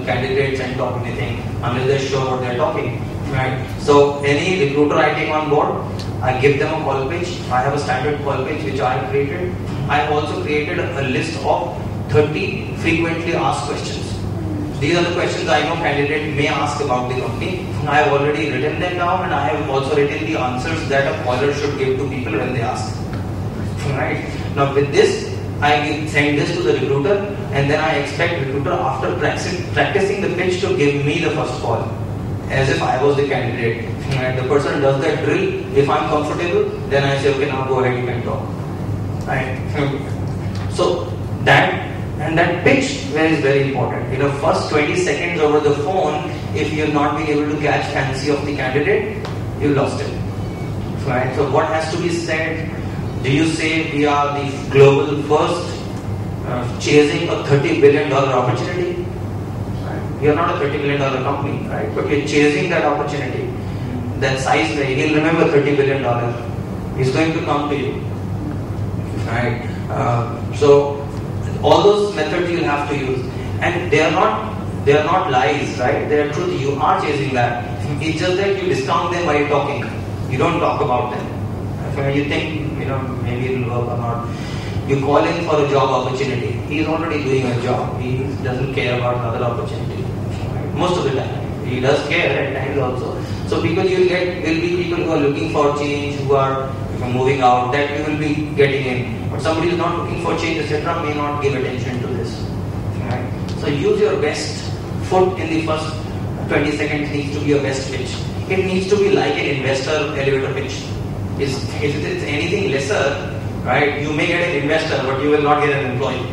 candidates and talk anything unless they're sure what they're talking. Right. So any recruiter I take on board, I give them a call pitch. I have a standard call pitch which I created. I have also created a list of 30 frequently asked questions. These are the questions I know candidate may ask about the company. I have already written them down, and I have also written the answers that a caller should give to people when they ask. Right. Now with this, I send this to the recruiter, and then I expect recruiter after practicing the pitch to give me the first call, as if I was the candidate. And the person does that drill. If I'm comfortable, then I say, okay, now go ahead, you can talk. Right. So that pitch is very important. In the first 20 seconds over the phone, if you're not being able to catch fancy of the candidate, you lost it. Right. So what has to be said? Do you say we are the global first chasing a $30 billion opportunity? Right. We are not a $30 billion company, right? But we are chasing that opportunity. That size, he'll remember $30 billion. He's going to come to you. Right. So all those methods you'll have to use, and they are not lies, right? They are truth. You are chasing that. It's just that you discount them while talking. You don't talk about them. You think, maybe it will work or not. You call in for a job opportunity. He is already doing a job. He doesn't care about another opportunity. Right? Most of the time. He does care at times also. So people you get will be people who are looking for change, who are moving out, that you will be getting in. But somebody who is not looking for change, etc., may not give attention to this. Right? So use your best foot in the first 20 seconds. Needs to be your best pitch. It needs to be like an investor elevator pitch. If it's anything lesser, right, you may get an investor, but you will not get an employee.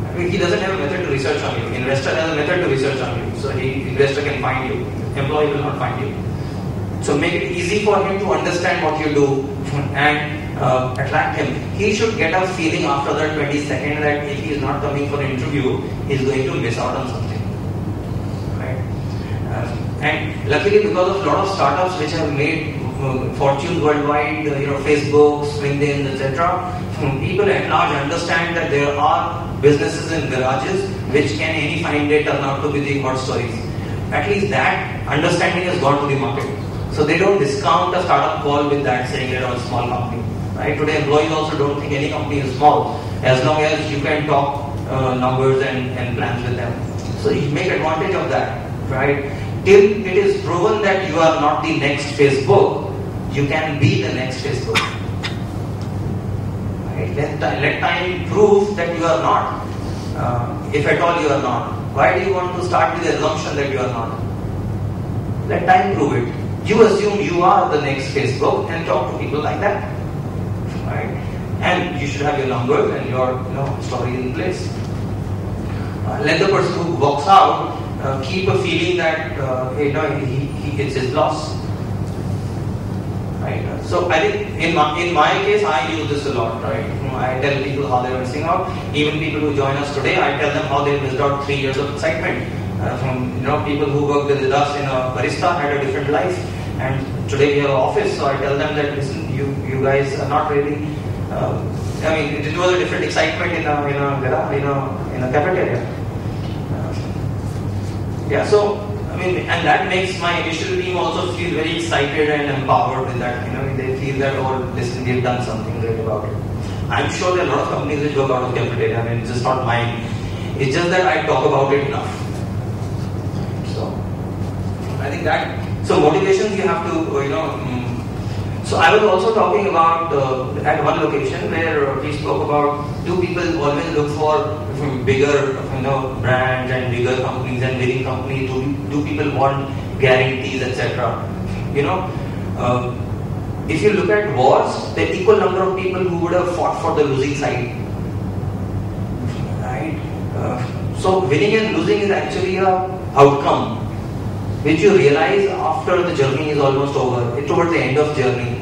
I mean, he doesn't have a method to research on you. Investor has a method to research on you. So investor can find you. Employee will not find you. So make it easy for him to understand what you do and attract him. He should get a feeling after that 20 seconds that if he is not coming for an interview, he is going to miss out on something. Right? And luckily, because of a lot of startups which have made fortunes worldwide, Facebook, LinkedIn, etc., people at large understand that there are businesses in garages which can any fine day turn out to be the hot stories. At least that understanding has gone to the market. So they don't discount a startup call with that saying they're a small company. Right? Today employees also don't think any company is small, as long as you can talk numbers and plans with them. So you make advantage of that. Right? Till it is proven that you are not the next Facebook, you can be the next Facebook. Right? Let time prove that you are not. If at all you are not. Why do you want to start with the assumption that you are not? Let time prove it. You assume you are the next Facebook and talk to people like that. Right? And you should have your numbers and your story in place. Let the person who walks out keep a feeling that it's his loss. Right? So I think in my case I use this a lot. Right? I tell people how they're missing out. Even people who join us today, I tell them how they missed out 3 years of excitement. From people who worked with us in a barista had a different life, and today we have an office. So I tell them that listen, you guys are not really. It was a different excitement in a cafeteria. So and that makes my initial team also feel very excited and empowered with that. They feel that, oh, listen, we've done something great about it. I'm sure there are a lot of companies which work out of cafeteria. It's just not mine. It's just that I talk about it enough. So I think that. So motivations you have to, So I was also talking about at one location where we spoke about, do people always look for bigger brands and bigger companies and winning companies? Do people want guarantees, etc.? If you look at wars, there are equal number of people who would have fought for the losing side. Right? So winning and losing is actually a outcome, which you realize after the journey is almost over, towards the end of journey.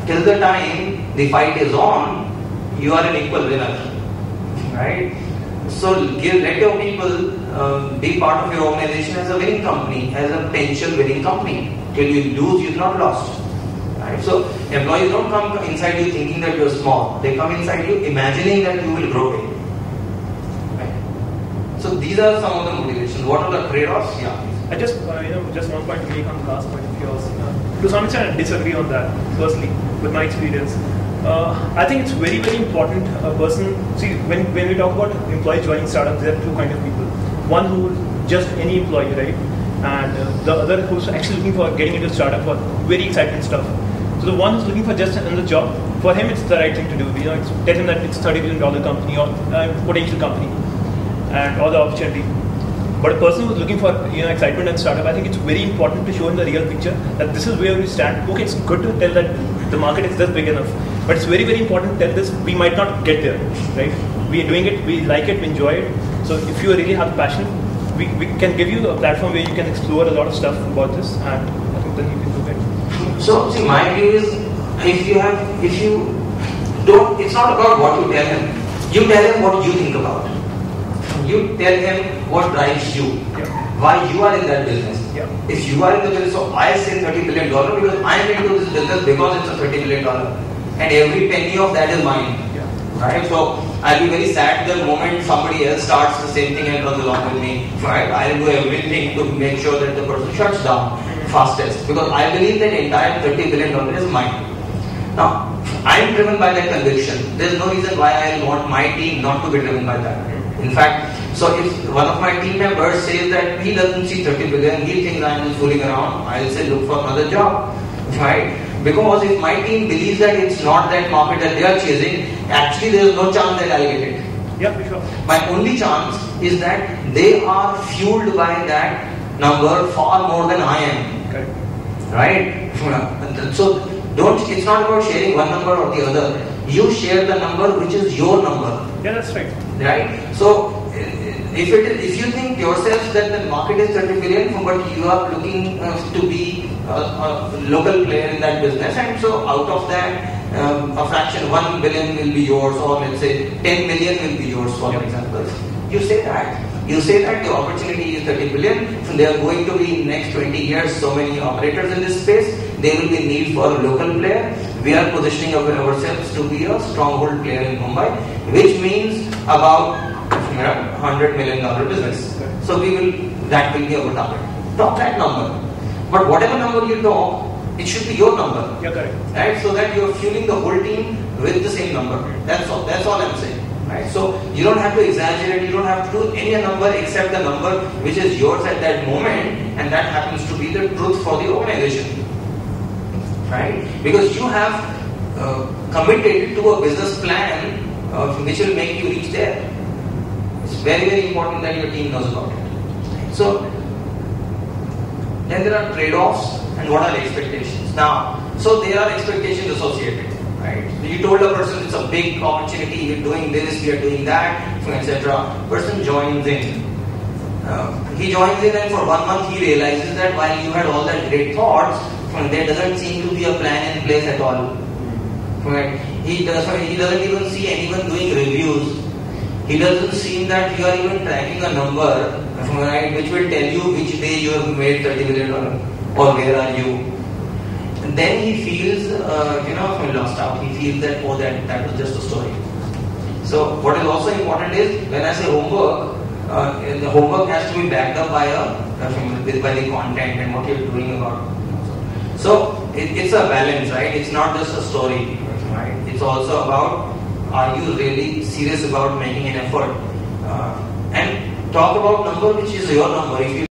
Till the time the fight is on, you are an equal winner. Right? So let your people be part of your organization as a winning company, as a potential winning company. Till you lose, you've not lost. Right? So employees don't come inside you thinking that you're small. They come inside you imagining that you will grow big. Right? So these are some of the motivations. What are the trade-offs? Yeah. I just, just one point to make on the last point of yours. To some extent, I disagree on that. Firstly, with my experience, I think it's very, very important. A person, see, when we talk about employees joining startups, there are two kind of people. One who just any employee, right, and the other who's actually looking for getting into startup for very exciting stuff. So the one who's looking for just another job, for him it's the right thing to do. Tell him that it's $30 billion company or potential company, and all the opportunity. But a person who's looking for excitement and startup, I think it's very important to show him the real picture, that this is where we stand. Okay, it's good to tell that the market is just big enough, but it's very, very important to tell this. We might not get there, right? We are doing it, we like it, we enjoy it. So if you really have passion, we can give you a platform where you can explore a lot of stuff about this, and I think then you can do it. So see, my view is, if you don't, it's not about what you tell him. You tell him what you think about. You tell him what drives you, why you are in that business. If you are in the business, so I say $30 billion because I am into this business because it's a $30 billion, and every penny of that is mine. Right? So I'll be very sad the moment somebody else starts the same thing and runs along with me. Right? I'll do everything to make sure that the person shuts down fastest, because I believe that entire $30 billion is mine. Now, I'm driven by that conviction. There's no reason why I want my team not to be driven by that. In fact, so if one of my team members says that he doesn't see 30 billion, he thinks I'm just fooling around, I'll say look for another job. Right? Because if my team believes that it's not that market that they are chasing, actually there is no chance that I'll get it. Yeah, sure. My only chance is that they are fueled by that number far more than I am. Okay. Right? So it's not about sharing one number or the other. You share the number which is your number. Yeah, that's right. Right? So if you think yourself that the market is 30 billion, but you are looking to be a local player in that business, and so out of that a fraction, 1 billion will be yours, or let's say 10 million will be yours, for example. You say that. You say that the opportunity is 30 billion, so there are going to be in next 20 years so many operators in this space, there will be need for a local player. We are positioning ourselves to be a stronghold player in Mumbai, which means about $100 million business. So that will be our target. Talk that number. But whatever number you talk, it should be your number. Yeah, correct. Right? So that you are fueling the whole team with the same number. That's all I'm saying. Right? So you don't have to exaggerate, you don't have to do any number except the number which is yours at that moment, and that happens to be the truth for the organization. Right? Because you have committed to a business plan which will make you reach there. It's very, very important that your team knows about it. So then there are trade-offs, and what are the expectations? Now, so there are expectations associated. Right? You told a person it's a big opportunity, we're doing this, we are doing that, etc. Person joins in. He joins in, and for 1 month he realizes that while you had all that great thoughts, there doesn't seem to be a plan in place at all. Right? He doesn't even see anyone doing reviews. He doesn't see that you are even tracking a number, right, which will tell you which day you have made $30 billion or where are you. And then he feels, lost out. He feels that, that was just a story. So what is also important is, when I say homework, the homework has to be backed up by the content and what you're doing about it. So it's a balance, right? It's not just a story, right? It's also about, are you really serious about making an effort? And talk about number which is your number. If you